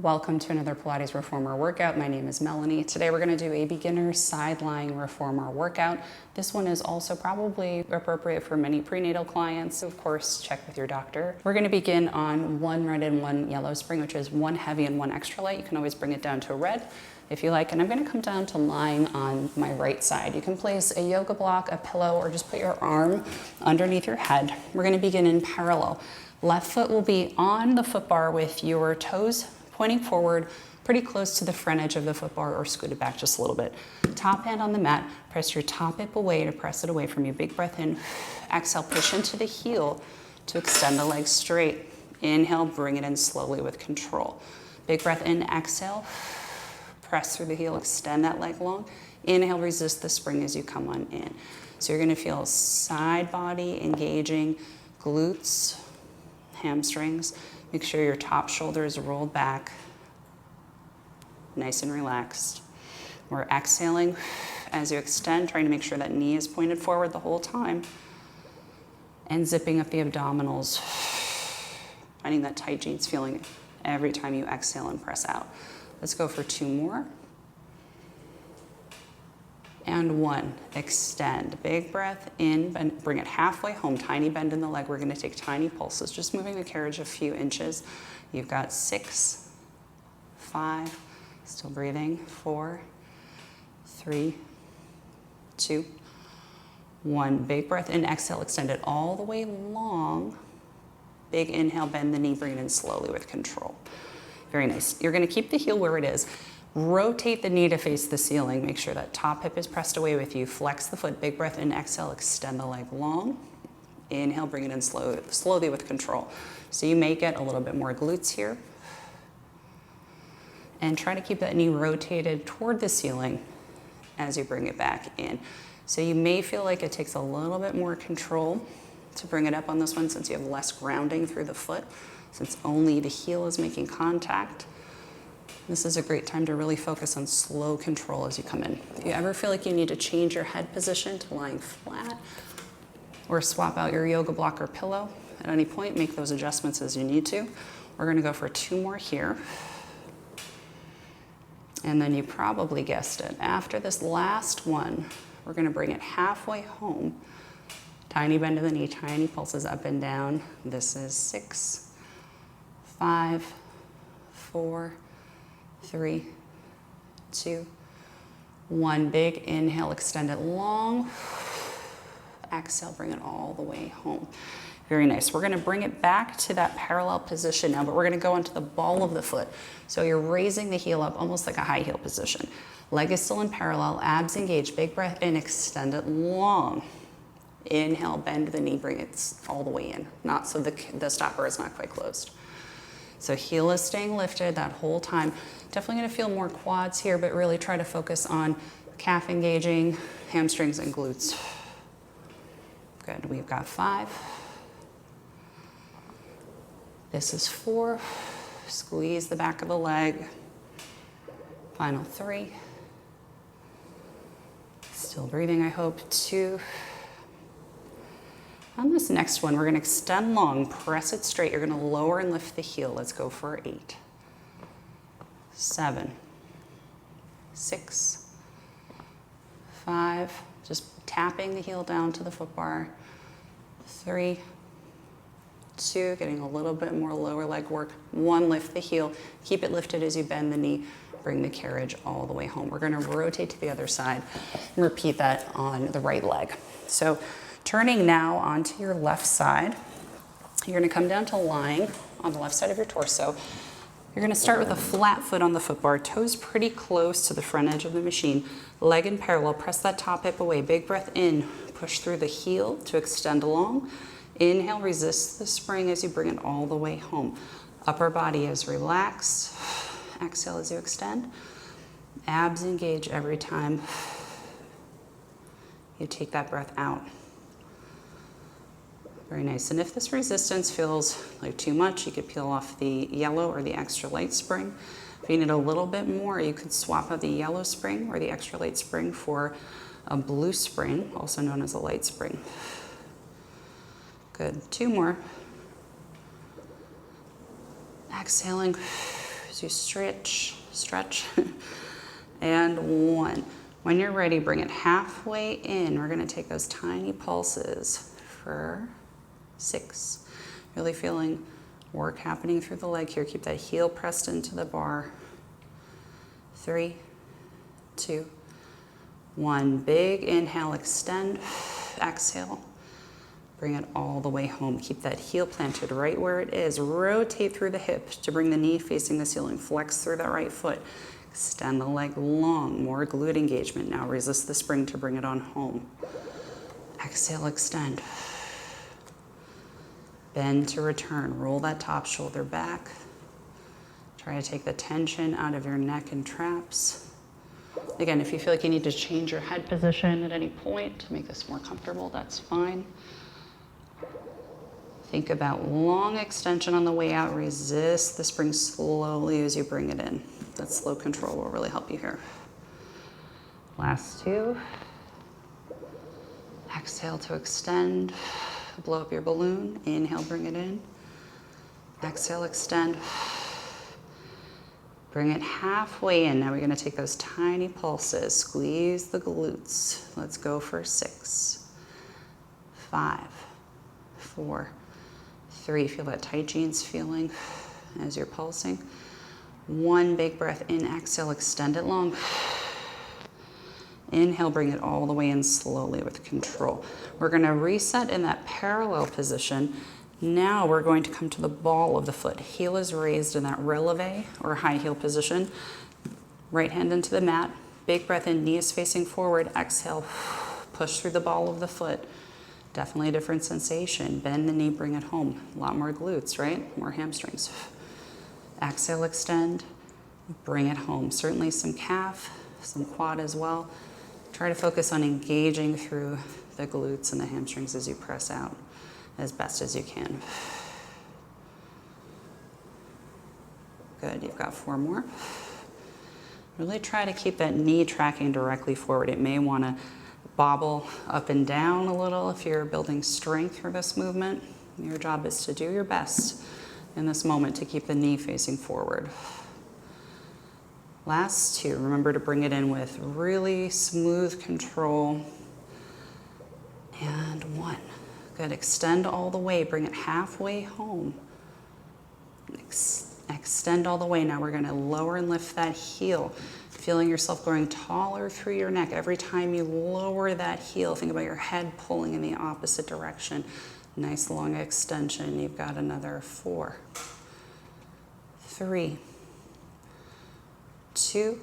Welcome to another Pilates Reformer workout. My name is Melanie. Today we're going to do a beginner sideline reformer workout. This one is also probably appropriate for many prenatal clients. Of course, check with your doctor. We're going to begin on one red and one yellow spring, which is one heavy and one extra light. You can always bring it down to a red if you like. And I'm going to come down to lying on my right side. You can place a yoga block, a pillow, or just put your arm underneath your head. We're going to begin in parallel. Left foot will be on the foot bar with your toes pointing forward, pretty close to the front edge of the foot bar, or scooted back just a little bit. Top hand on the mat, press your top hip away to press it away from you. Big breath in, exhale, push into the heel to extend the leg straight. Inhale, bring it in slowly with control. Big breath in, exhale, press through the heel, extend that leg long. Inhale, resist the spring as you come on in. So you're gonna feel side body engaging, glutes, hamstrings. Make sure your top shoulder is rolled back, nice and relaxed. We're exhaling as you extend, trying to make sure that knee is pointed forward the whole time. And zipping up the abdominals, finding that tight jeans feeling every time you exhale and press out. Let's go for two more. And one, extend. Big breath in, bend, bring it halfway home. Tiny bend in the leg. We're going to take tiny pulses, just moving the carriage a few inches. You've got 6, 5, still breathing, 4, 3, 2, 1. Big breath in, exhale, extend it all the way long. Big inhale, bend the knee, bring it in slowly with control. Very nice. You're going to keep the heel where it is. Rotate the knee to face the ceiling. Make sure that top hip is pressed away with you. Flex the foot. Big breath in, exhale, extend the leg long. Inhale, bring it in slowly with control. So you may get a little bit more glutes here. And try to keep that knee rotated toward the ceiling as you bring it back in. So you may feel like it takes a little bit more control to bring it up on this one, since you have less grounding through the foot, since only the heel is making contact. This is a great time to really focus on slow control as you come in. If you ever feel like you need to change your head position to lying flat, or swap out your yoga block or pillow at any point, make those adjustments as you need to. We're going to go for two more here. And then you probably guessed it. After this last one, we're going to bring it halfway home. Tiny bend of the knee, tiny pulses up and down. This is 6, 5, 4, 3, 2, 1. Big inhale, extend it long. Exhale, bring it all the way home. Very nice. We're going to bring it back to that parallel position now, but we're going to go into the ball of the foot. So you're raising the heel up almost like a high heel position. Leg is still in parallel, abs engaged. Big breath in, extend it long. Inhale, bend the knee, bring it all the way in. Not so the stopper is not quite closed. So heel is staying lifted that whole time. Definitely going to feel more quads here, but really try to focus on calf engaging, hamstrings, and glutes. Good. We've got 5. This is 4. Squeeze the back of the leg. Final 3. Still breathing, I hope. 2. On this next one, we're going to extend long, press it straight. You're going to lower and lift the heel. Let's go for 8, 7, 6, 5. Just tapping the heel down to the foot bar. 3, 2, getting a little bit more lower leg work. 1, lift the heel. Keep it lifted as you bend the knee. Bring the carriage all the way home. We're going to rotate to the other side and repeat that on the right leg. So turning now onto your left side, you're going to come down to lying on the left side of your torso. You're going to start with a flat foot on the foot bar, toes pretty close to the front edge of the machine, leg in parallel. Press that top hip away. Big breath in, push through the heel to extend long. Inhale, resist the spring as you bring it all the way home. Upper body is relaxed. Exhale as you extend. Abs engage every time you take that breath out. Very nice. And if this resistance feels like too much, you could peel off the yellow or the extra light spring. If you need a little bit more, you could swap out the yellow spring or the extra light spring for a blue spring, also known as a light spring. Good. 2 more. Exhaling, as you stretch. And 1. When you're ready, bring it halfway in. We're gonna take those tiny pulses for 6. Really feeling work happening through the leg here. Keep that heel pressed into the bar. 3, 2, 1. Big inhale, extend, exhale. Bring it all the way home. Keep that heel planted right where it is. Rotate through the hip to bring the knee facing the ceiling. Flex through that right foot. Extend the leg long, more glute engagement. Now resist the spring to bring it on home. Exhale, extend. Bend to return. Roll that top shoulder back. Try to take the tension out of your neck and traps. Again, if you feel like you need to change your head position at any point to make this more comfortable, that's fine. Think about long extension on the way out. Resist the spring slowly as you bring it in. That slow control will really help you here. Last 2. Exhale to extend. Blow up your balloon. Inhale, bring it in. Exhale, extend. Bring it halfway in. Now we're gonna take those tiny pulses. Squeeze the glutes. Let's go for 6, 5, 4, 3. Feel that tight jeans feeling as you're pulsing. 1. Big breath in. Exhale, extend it long. Inhale, bring it all the way in slowly with control. We're gonna reset in that parallel position. Now we're going to come to the ball of the foot. Heel is raised in that releve or high heel position. Right hand into the mat. Big breath in, knees facing forward. Exhale, push through the ball of the foot. Definitely a different sensation. Bend the knee, bring it home. A lot more glutes, right? More hamstrings. Exhale, extend, bring it home. Certainly some calf, some quad as well. Try to focus on engaging through the glutes and the hamstrings as you press out as best as you can. Good, you've got 4 more. Really try to keep that knee tracking directly forward. It may want to bobble up and down a little if you're building strength for this movement. Your job is to do your best in this moment to keep the knee facing forward. Last 2, remember to bring it in with really smooth control. And 1. Good, extend all the way, bring it halfway home. Extend all the way. Now we're gonna lower and lift that heel. Feeling yourself growing taller through your neck. Every time you lower that heel, think about your head pulling in the opposite direction. Nice long extension. You've got another 4, 3, 2,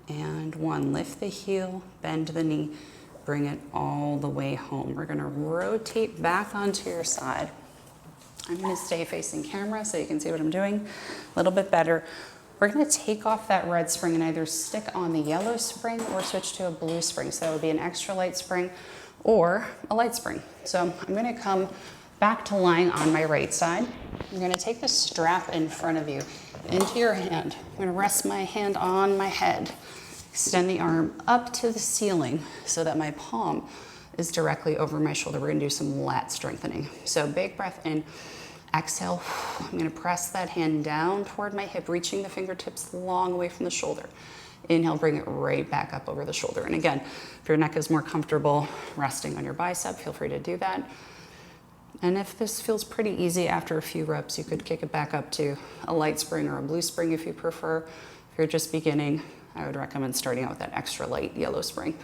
and 1. Lift the heel, bend the knee, bring it all the way home. We're gonna rotate back onto your side. I'm gonna stay facing camera so you can see what I'm doing a little bit better. We're gonna take off that red spring and either stick on the yellow spring or switch to a blue spring. So that would be an extra light spring or a light spring. So I'm gonna come back to lying on my right side. I'm gonna take the strap in front of you into your hand. I'm gonna rest my hand on my head. Extend the arm up to the ceiling so that my palm is directly over my shoulder. We're gonna do some lat strengthening. So big breath in, exhale. I'm gonna press that hand down toward my hip, reaching the fingertips long away from the shoulder. Inhale, bring it right back up over the shoulder. And again, if your neck is more comfortable resting on your bicep, feel free to do that. And if this feels pretty easy after a few reps, you could kick it back up to a light spring or a blue spring if you prefer. If you're just beginning, I would recommend starting out with that extra light yellow spring.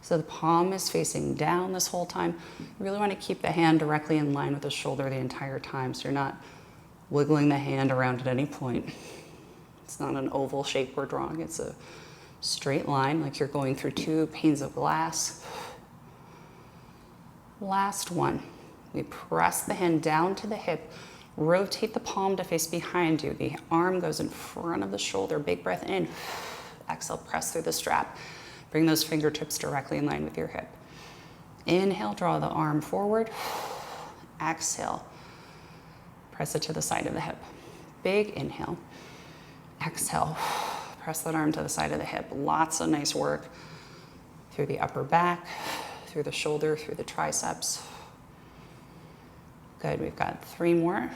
So the palm is facing down this whole time. You really want to keep the hand directly in line with the shoulder the entire time, so you're not wiggling the hand around at any point. It's not an oval shape we're drawing, it's a straight line like you're going through 2 panes of glass. Last one. We press the hand down to the hip, rotate the palm to face behind you. The arm goes in front of the shoulder. Big breath in. Exhale, press through the strap. Bring those fingertips directly in line with your hip. Inhale, draw the arm forward. Exhale, press it to the side of the hip. Big inhale. Exhale, press that arm to the side of the hip. Lots of nice work through the upper back, through the shoulder, through the triceps. Good, we've got 3 more.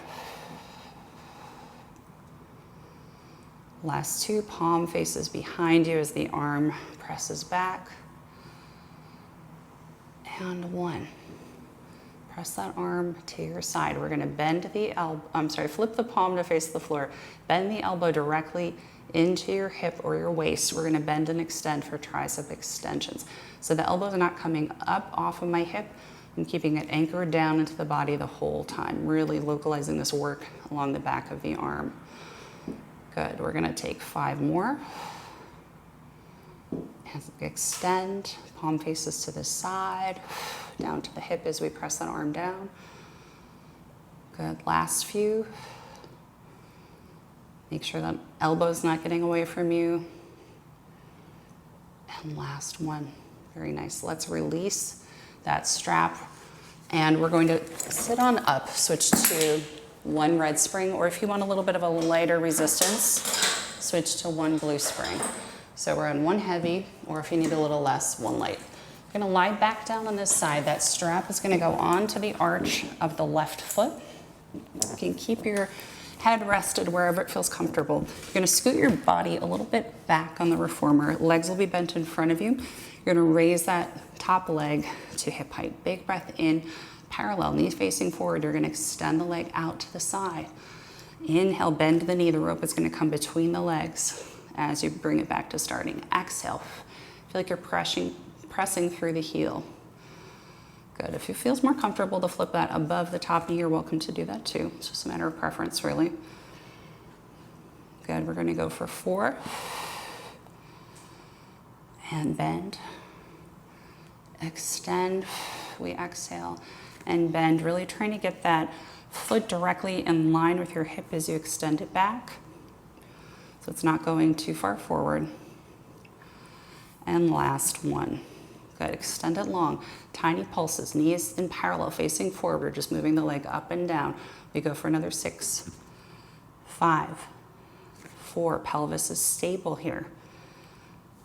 Last two, palm faces behind you as the arm presses back. And one. Press that arm to your side. We're gonna bend the flip the palm to face the floor. Bend the elbow directly into your hip or your waist. We're gonna bend and extend for tricep extensions. So the elbow's not coming up off of my hip. I'm keeping it anchored down into the body the whole time, really localizing this work along the back of the arm. Good, we're gonna take 5 more. As we extend, palm faces to the side, down to the hip as we press that arm down. Good, last few. Make sure that elbow's not getting away from you. And last one, very nice. Let's release that strap and we're going to sit on up, switch to 1 red spring, or if you want a little bit of a lighter resistance, switch to 1 blue spring. So we're on 1 heavy, or if you need a little less, 1 light. You're gonna lie back down on this side. That strap is gonna go onto the arch of the left foot. You can keep your head rested wherever it feels comfortable. You're gonna scoot your body a little bit back on the reformer. Legs will be bent in front of you. You're gonna raise that top leg to hip height. Big breath in, parallel, knees facing forward. You're gonna extend the leg out to the side. Inhale, bend the knee. The rope is gonna come between the legs as you bring it back to starting. Exhale, feel like you're pressing through the heel. Good, if it feels more comfortable to flip that above the top knee, you're welcome to do that too. It's just a matter of preference, really. Good, we're gonna go for 4. And bend, extend, we exhale, and bend, really trying to get that foot directly in line with your hip as you extend it back. So it's not going too far forward. And last one. Good, extend it long. Tiny pulses, knees in parallel, facing forward, just moving the leg up and down. We go for another 6, 5, 4. Pelvis is stable here.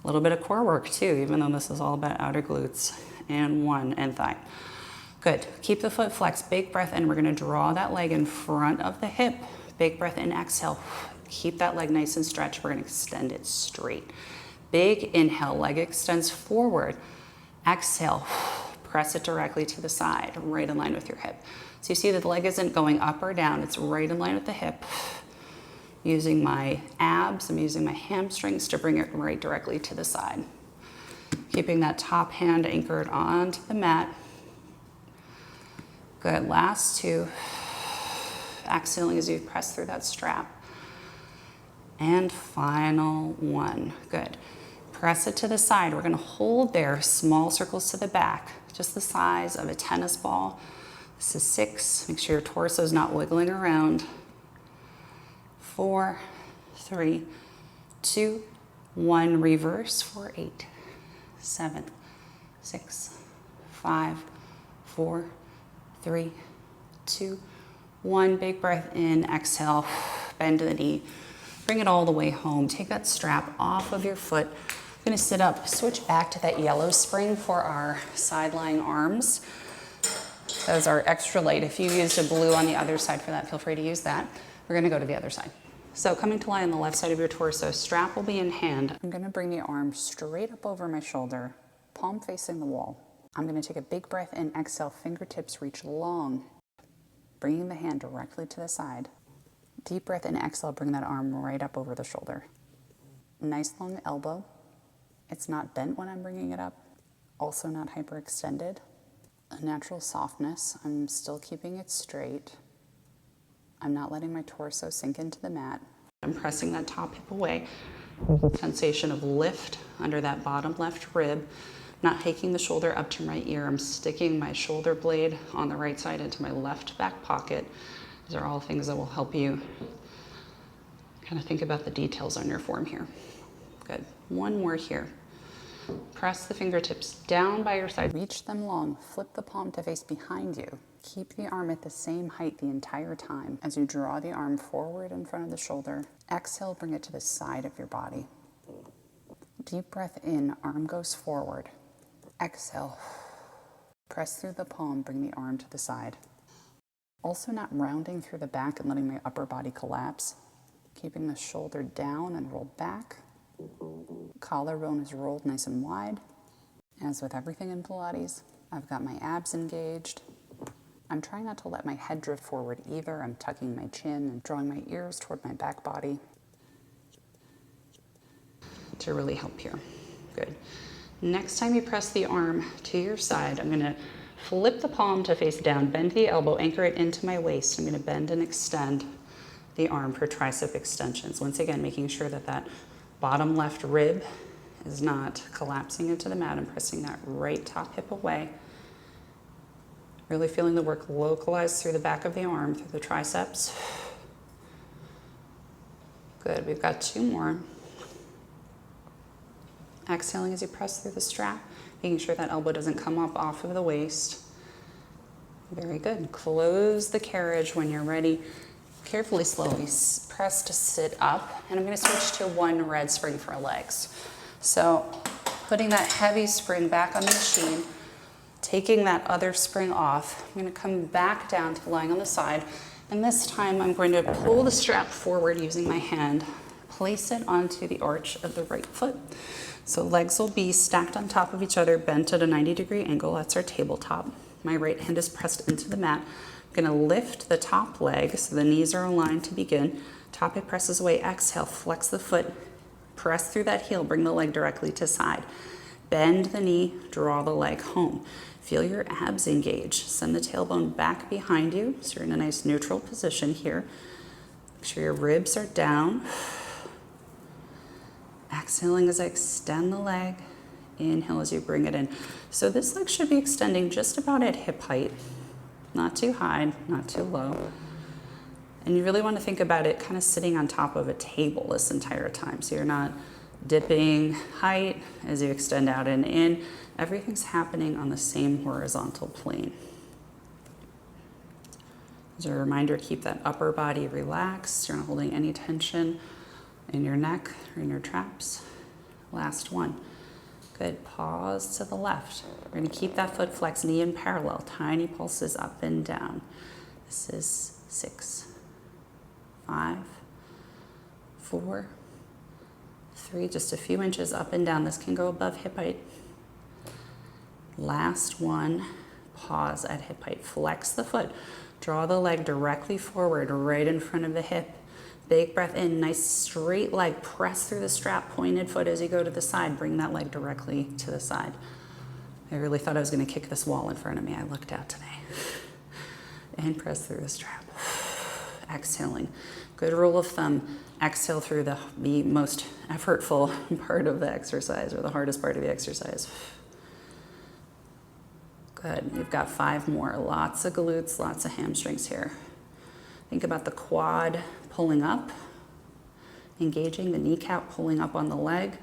A little bit of core work too, even though this is all about outer glutes. And 1, and thigh. Good, keep the foot flexed, big breath in. We're gonna draw that leg in front of the hip. Big breath in, exhale. Keep that leg nice and stretched. We're gonna extend it straight. Big inhale, leg extends forward. Exhale, press it directly to the side, right in line with your hip. So you see that the leg isn't going up or down, it's right in line with the hip. Using my abs, I'm using my hamstrings to bring it right directly to the side. Keeping that top hand anchored onto the mat. Good, last 2. Exhaling as you press through that strap. And final 1, good. Press it to the side. We're gonna hold there, small circles to the back, just the size of a tennis ball. This is 6, make sure your torso is not wiggling around. 4, 3, 2, 1, reverse for 8, 7, 6, 5, 4, 3, 2, 1. Big breath in, exhale, bend the knee. Bring it all the way home. Take that strap off of your foot. We're gonna sit up, switch back to that yellow spring for our sideline arms. Those are extra light. If you used a blue on the other side for that, feel free to use that. We're gonna go to the other side. So coming to lie on the left side of your torso, strap will be in hand. I'm gonna bring the arm straight up over my shoulder, palm facing the wall. I'm gonna take a big breath in, exhale, fingertips reach long, bringing the hand directly to the side. Deep breath in, exhale, bring that arm right up over the shoulder. Nice long elbow. It's not bent when I'm bringing it up, also not hyperextended. A natural softness. I'm still keeping it straight. I'm not letting my torso sink into the mat. I'm pressing that top hip away. Sensation of lift under that bottom left rib. Not taking the shoulder up to my ear. I'm sticking my shoulder blade on the right side into my left back pocket. These are all things that will help you kind of think about the details on your form here. Good. 1 more here. Press the fingertips down by your side. Reach them long. Flip the palm to face behind you. Keep the arm at the same height the entire time as you draw the arm forward in front of the shoulder. Exhale, bring it to the side of your body. Deep breath in, arm goes forward. Exhale. Press through the palm, bring the arm to the side. Also not rounding through the back and letting my upper body collapse. Keeping the shoulder down and rolled back. Collarbone is rolled nice and wide. As with everything in Pilates, I've got my abs engaged. I'm trying not to let my head drift forward either. I'm tucking my chin and drawing my ears toward my back body to really help here. Good. Next time you press the arm to your side, I'm gonna flip the palm to face down, bend the elbow, anchor it into my waist. I'm gonna bend and extend the arm for tricep extensions. Once again, making sure that that bottom left rib is not collapsing into the mat. I'm pressing that right top hip away. Really feeling the work localized through the back of the arm, through the triceps. Good, we've got 2 more. Exhaling as you press through the strap, making sure that elbow doesn't come up off of the waist. Very good. Close the carriage when you're ready. Carefully, slowly press to sit up, and I'm going to switch to 1 red spring for legs. So putting that heavy spring back on the machine, taking that other spring off, I'm going to come back down to lying on the side, and this time I'm going to pull the strap forward using my hand, place it onto the arch of the right foot. So legs will be stacked on top of each other, bent at a 90-degree angle. That's our tabletop. My right hand is pressed into the mat. I'm gonna lift the top leg so the knees are aligned to begin. Top hip presses away, exhale, flex the foot, press through that heel, bring the leg directly to side. Bend the knee, draw the leg home. Feel your abs engage. Send the tailbone back behind you so you're in a nice neutral position here. Make sure your ribs are down. Exhaling as I extend the leg. Inhale as you bring it in. So this leg should be extending just about at hip height. Not too high, not too low. And you really want to think about it kind of sitting on top of a table this entire time. So you're not dipping height as you extend out and in. Everything's happening on the same horizontal plane. As a reminder, keep that upper body relaxed. You're not holding any tension in your neck or in your traps. Last one. Good, pause to the left. We're gonna keep that foot flexed, knee in parallel, tiny pulses up and down. This is 6, 5, 4, 3, just a few inches up and down. This can go above hip height. Last one, pause at hip height. Flex the foot, draw the leg directly forward, right in front of the hip. Big breath in, nice straight leg, press through the strap, pointed foot as you go to the side, bring that leg directly to the side. I really thought I was gonna kick this wall in front of me. I looked out today. And press through the strap. Exhaling. Good rule of thumb, exhale through the most effortful part of the exercise, or the hardest part of the exercise. Good, you've got 5 more. Lots of glutes, lots of hamstrings here. Think about the quad pulling up, engaging the kneecap, pulling up on the leg.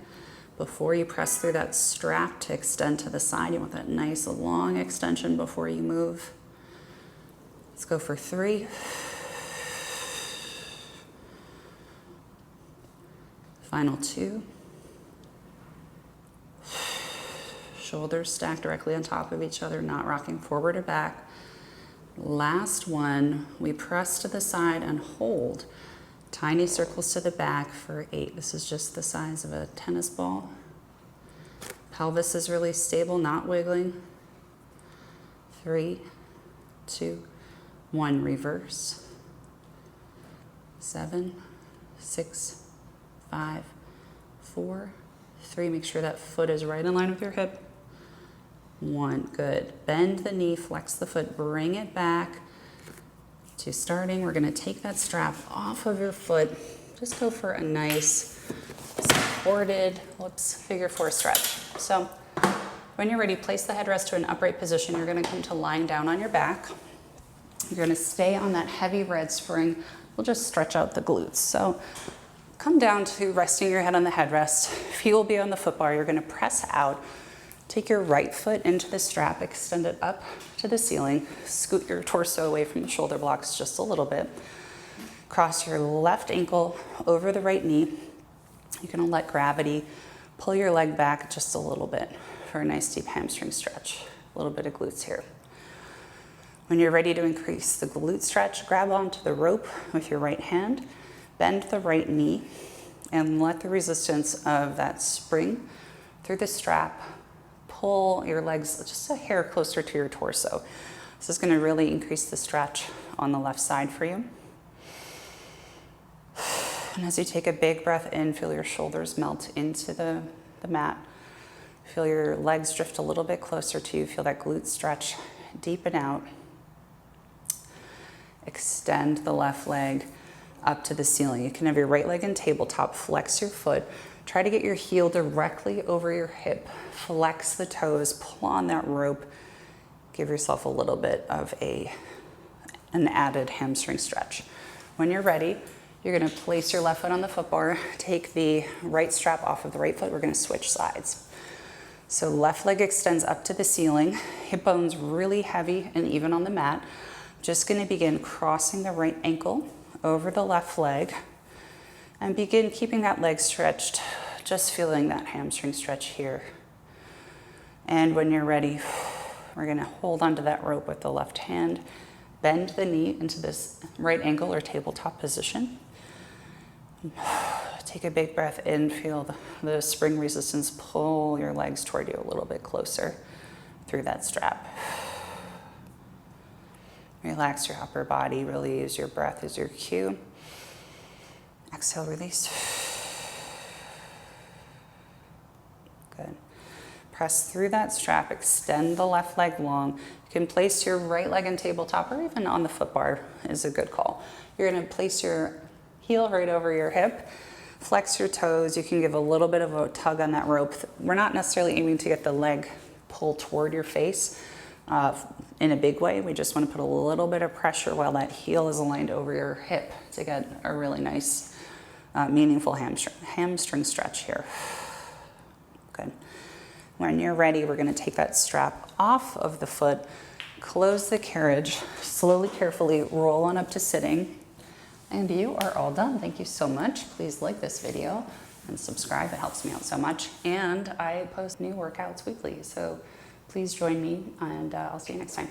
Before you press through that strap to extend to the side, you want that nice long extension before you move. Let's go for 3. Final 2. Shoulders stacked directly on top of each other, not rocking forward or back. Last one, we press to the side and hold. Tiny circles to the back for 8. This is just the size of a tennis ball. Pelvis is really stable, not wiggling. 3, 2, 1, reverse. 7, 6, 5, 4, 3. Make sure that foot is right in line with your hip. 1, good. Bend the knee, flex the foot, bring it back to starting. We're gonna take that strap off of your foot. Just go for a nice supported, figure 4 stretch. So when you're ready, place the headrest to an upright position. You're gonna come to lying down on your back. You're gonna stay on that heavy red spring. We'll just stretch out the glutes. So come down to resting your head on the headrest. Feet will be on the foot bar. You're gonna press out. Take your right foot into the strap, extend it up to the ceiling, scoot your torso away from the shoulder blocks just a little bit. Cross your left ankle over the right knee. You're gonna let gravity pull your leg back just a little bit for a nice deep hamstring stretch. A little bit of glutes here. When you're ready to increase the glute stretch, grab onto the rope with your right hand, Bend the right knee and let the resistance of that spring through the strap pull your legs just a hair closer to your torso. This is going to really increase the stretch on the left side for you. And as you take a big breath in, feel your shoulders melt into the mat. Feel your legs drift a little bit closer to you. Feel that glute stretch, deepen out. Extend the left leg up to the ceiling. You can have your right leg in tabletop, flex your foot. Try to get your heel directly over your hip. Flex the toes, pull on that rope. Give yourself a little bit of an added hamstring stretch. When you're ready, you're gonna place your left foot on the foot bar, take the right strap off of the right foot. We're gonna switch sides. So left leg extends up to the ceiling, hip bone's really heavy and even on the mat. Just gonna begin crossing the right ankle over the left leg and begin keeping that leg stretched, just feeling that hamstring stretch here. And when you're ready, we're gonna hold onto that rope with the left hand, bend the knee into this right ankle or tabletop position. Take a big breath in, feel the spring resistance pull your legs toward you a little bit closer through that strap. Relax your upper body, really use your breath as your cue. Exhale, release. Good. Press through that strap, extend the left leg long. You can place your right leg in tabletop or even on the foot bar is a good call. You're gonna place your heel right over your hip, flex your toes. You can give a little bit of a tug on that rope. We're not necessarily aiming to get the leg pull toward your face in a big way. We just want to put a little bit of pressure while that heel is aligned over your hip to get a really nice, meaningful hamstring stretch here. Good. When you're ready, we're going to take that strap off of the foot, close the carriage, slowly, carefully roll on up to sitting. And you are all done. Thank you so much. Please like this video and subscribe. It helps me out so much. And I post new workouts weekly, so please join me, and I'll see you next time.